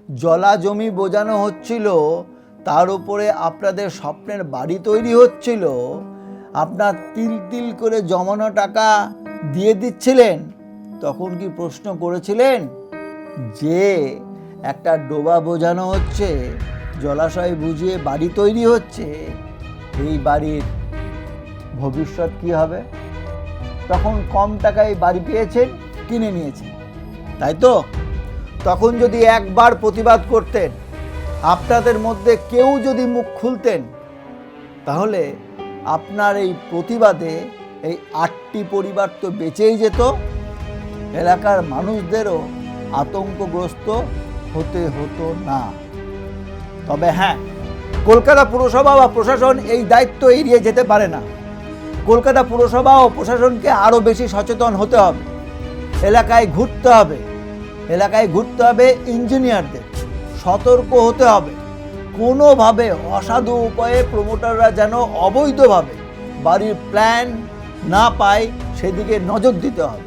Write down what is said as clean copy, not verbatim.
জলা জমি বোঝানো হচ্ছিল, তার উপরে আপনাদের স্বপ্নের বাড়ি তৈরি হচ্ছিল, আপনার তিল তিল করে জমানো টাকা দিয়ে দিচ্ছিলেন, তখন কি প্রশ্ন করেছিলেন যে একটা ডোবা বোঝানো হচ্ছে, জলাশয় বুঝিয়ে বাড়ি তৈরি হচ্ছে, এই বাড়ির ভবিষ্যৎ কি হবে? তখন কম টাকায় বাড়ি পেয়েছেন, কিনে নিয়েছেন, তাই তো? তখন যদি একবার প্রতিবাদ করতেন, আপনাদের মধ্যে কেউ যদি মুখ খুলতেন, তাহলে আপনার এই প্রতিবাদে এই 8টি পরিবার তো বেঁচেই যেত, এলাকার মানুষদেরও আতঙ্কগ্রস্ত হতে হতো না। তবে হ্যাঁ, কলকাতা পুরসভা বা প্রশাসন এই দায়িত্ব এড়িয়ে যেতে পারে না। কলকাতা পুরসভা ও প্রশাসনকে আরও বেশি সচেতন হতে হবে, এলাকায় ঘুরতে হবে, ইঞ্জিনিয়ারদের সতর্ক হতে হবে, কোনোভাবে অসাধু উপায়ে প্রমোটাররা যেন অবৈধভাবে বাড়ির প্ল্যান না পায় সেদিকে নজর দিতে হবে।